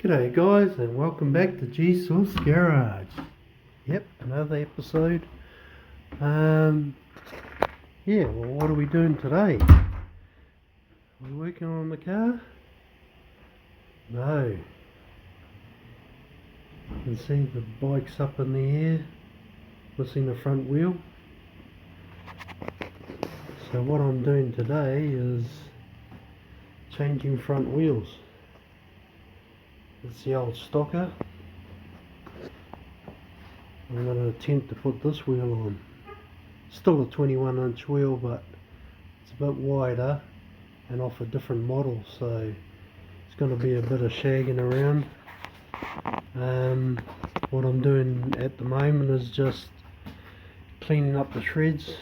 G'day guys, and welcome back to G.SWIFTS Garage. Yep, another episode. Yeah, well, what are we doing today? Are we working on the car? No. You can see the bike's up in the air, missing the front wheel. So what I'm doing today is changing front wheels. It's the old stocker. I'm going to attempt to put this wheel on. Still a 21-inch wheel, but it's a bit wider and off a different model, so it's going to be a bit of shagging around. What I'm doing at the moment is just cleaning up the shreds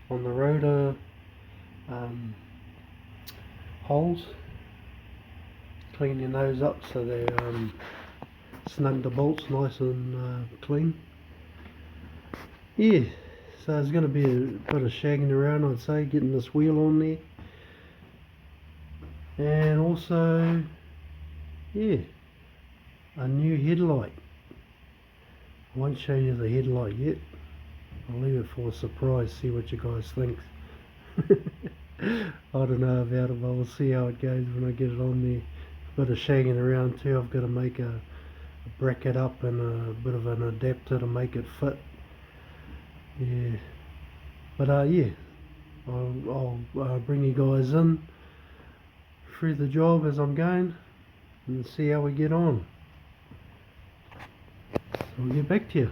on the rotor holes, cleaning those up so they snug the bolts nice and clean. Yeah, so there's going to be a bit of shagging around, I'd say, getting this wheel on there, and also, yeah, a new headlight. I won't show you the headlight yet, I'll leave it for a surprise, see what you guys think. I don't know about it, but we'll see how it goes when I get it on there. A bit of shagging around too. I've got to make a bracket up and a bit of an adapter to make it fit. Yeah, but yeah, I'll bring you guys in through the job as I'm going and see how we get on. So we'll get back to you.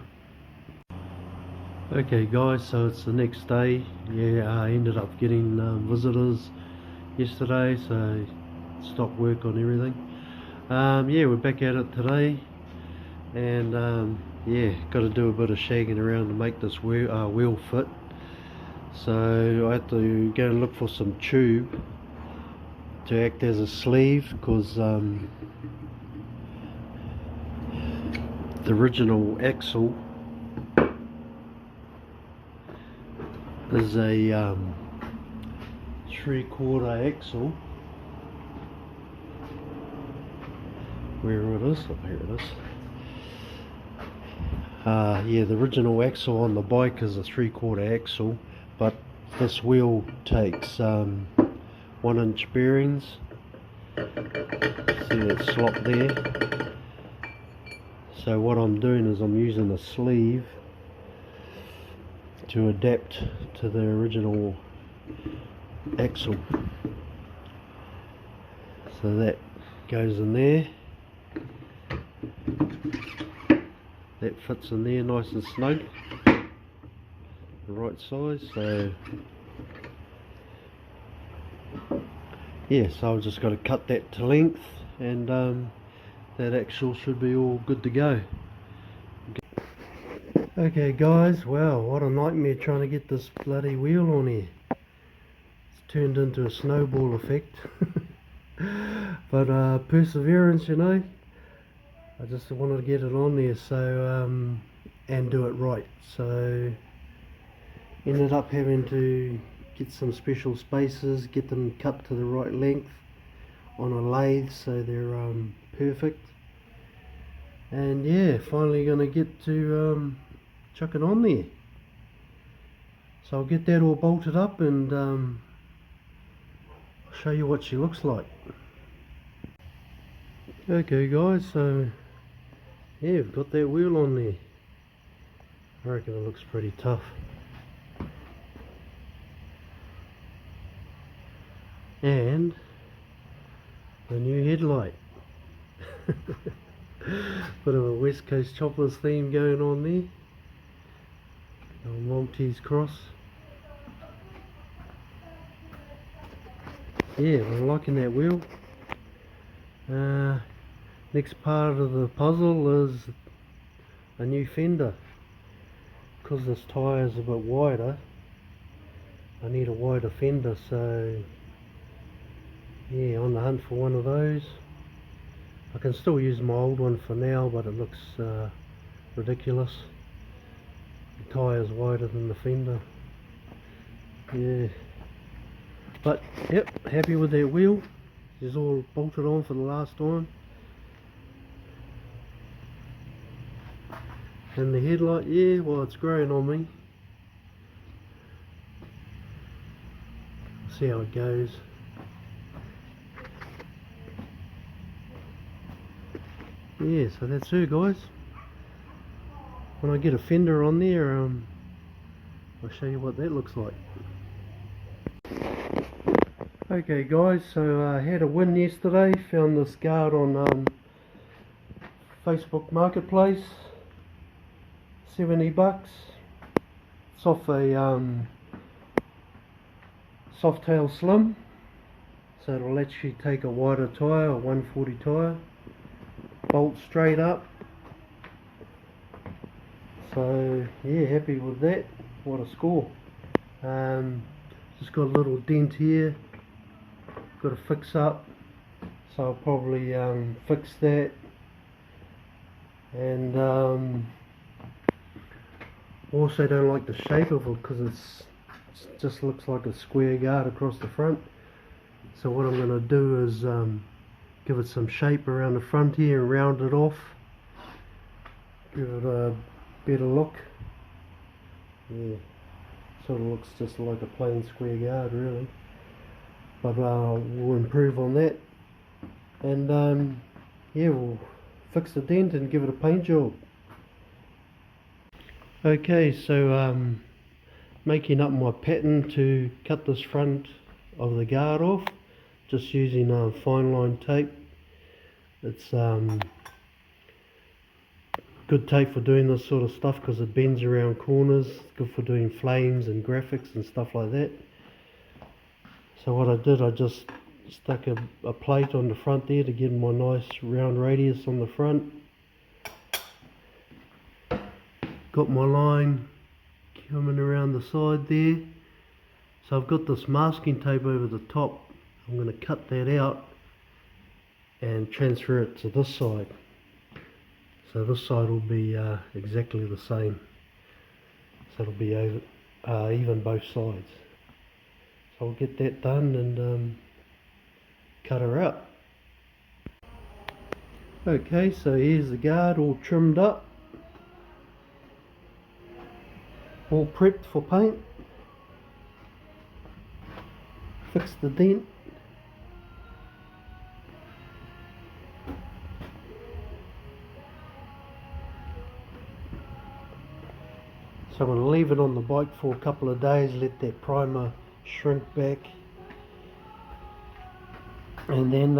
Okay guys, so it's the next day. Yeah, I ended up getting visitors yesterday, so stopped work on everything. Yeah, we're back at it today, and yeah, got to do a bit of shagging around to make this wheel fit. So I had to go and look for some tube to act as a sleeve, because the original axle is a 3/4 axle. Where it is? Oh, here it is. Yeah, the original axle on the bike is a 3/4 axle, but this wheel takes 1-inch bearings. See that slot there? So what I'm doing is I'm using a sleeve to adapt to the original axle. So that goes in there. That fits in there nice and snug, the right size. So yeah, so I've just got to cut that to length, and that axle should be all good to go. Okay guys, wow, what a nightmare trying to get this bloody wheel on here. It's turned into a snowball effect. But perseverance, you know. I just wanted to get it on there, so and do it right. So ended up having to get some special spacers, get them cut to the right length on a lathe so they're perfect. And yeah, finally gonna get to chuck it on there. So I'll get that all bolted up and I'll show you what she looks like. Okay guys, so yeah, we've got that wheel on there. I reckon it looks pretty tough. And the new headlight. Bit of a West Coast Choppers theme going on there. Maltese cross. Yeah, I'm liking that wheel. Next part of the puzzle is a new fender. Because this tyre is a bit wider, I need a wider fender, so yeah, on the hunt for one of those. I can still use my old one for now, but it looks ridiculous. The tyre is wider than the fender. Yeah, but yep, happy with that wheel. It's all bolted on for the last time. And the headlight, yeah, well, it's growing on me. See how it goes. Yeah, so that's her, guys. When I get a fender on there, I'll show you what that looks like. Okay guys, so I had a win yesterday. Found this guard on Facebook Marketplace. 70 bucks. It's off a Softail Slim. So it'll actually take a wider tyre, a 140 tyre. Bolt straight up. So yeah, happy with that. What a score. Just got a little dent here, got to fix up, so I'll probably fix that. And also don't like the shape of it because it just looks like a square guard across the front. So what I'm going to do is give it some shape around the front here and round it off, give it a better look. Yeah, sort of looks just like a plain square guard really, but we'll improve on that. And yeah, we'll fix the dent and give it a paint job. Okay, so making up my pattern to cut this front of the guard off, just using fine line tape. It's good tape for doing this sort of stuff because it bends around corners. It's good for doing flames and graphics and stuff like that. So what I did, I just stuck a plate on the front there to give my nice round radius on the front. Got my line coming around the side there. So I've got this masking tape over the top. I'm going to cut that out and transfer it to this side. So this side will be exactly the same. So it'll be over, even both sides. So I'll get that done and cut her out. Okay, so here's the guard all trimmed up, all prepped for paint. Fix the dent. So I'm going to leave it on the bike for a couple of days, let that primer shrink back, and then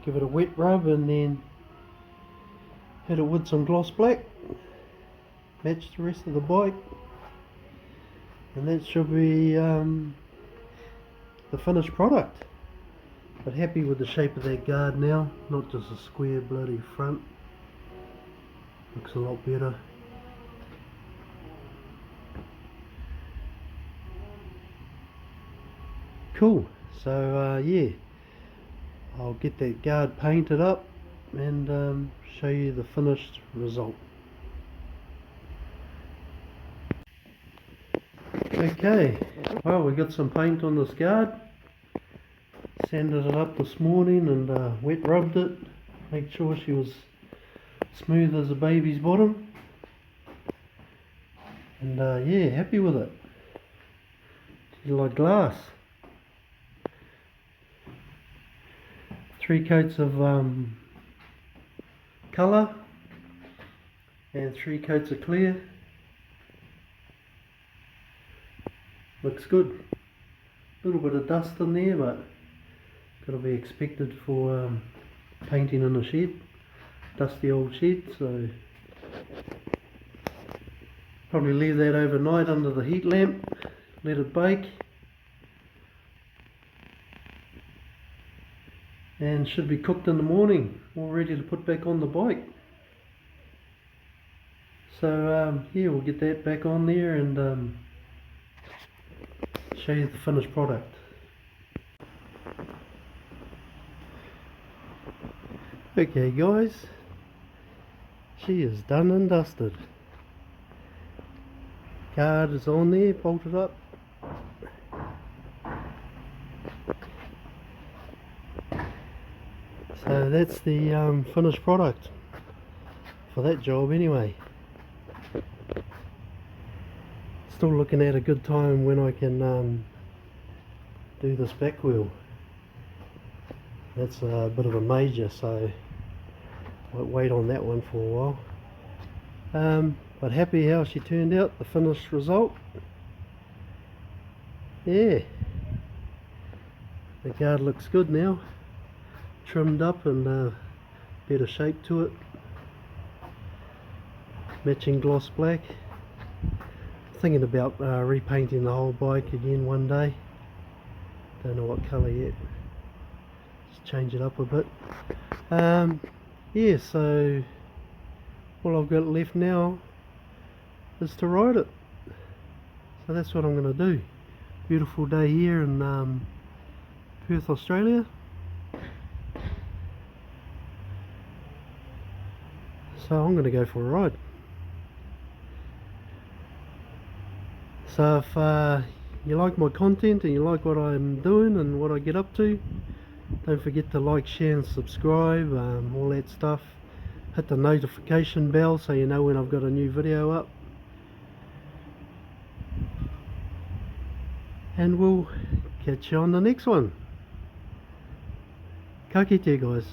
give it a wet rub and then hit it with some gloss black, match the rest of the bike, and that should be the finished product. But happy with the shape of that guard now, not just a square bloody front. Looks a lot better. Cool. So yeah, I'll get that guard painted up and show you the finished result. Okay, well, we got some paint on this guard. Sanded it up this morning and wet rubbed it, made sure she was smooth as a baby's bottom. And yeah, happy with it. She's like glass. 3 coats of colour and 3 coats of clear. Looks good. A little bit of dust in there, but got to be expected for painting in a shed, dusty old shed. So probably leave that overnight under the heat lamp, let it bake, and should be cooked in the morning, all ready to put back on the bike. So yeah, we'll get that back on there and show you the finished product. Okay guys, she is done and dusted. Guard is on there, bolted up. So that's the finished product for that job anyway. still looking at a good time when I can do this back wheel. That's a bit of a major, so might wait on that one for a while. But happy how she turned out, the finished result. Yeah, the guard looks good now, trimmed up and better shape to it. Matching gloss black. Thinking about repainting the whole bike again one day. Don't know what colour yet. Just change it up a bit. Yeah, so all I've got left now is to ride it. So that's what I'm going to do. Beautiful day here in Perth, Australia. So I'm going to go for a ride. So if you like my content and you like what I'm doing and what I get up to, don't forget to like, share and subscribe, all that stuff. Hit the notification bell so you know when I've got a new video up. And we'll catch you on the next one. Ka kite, guys.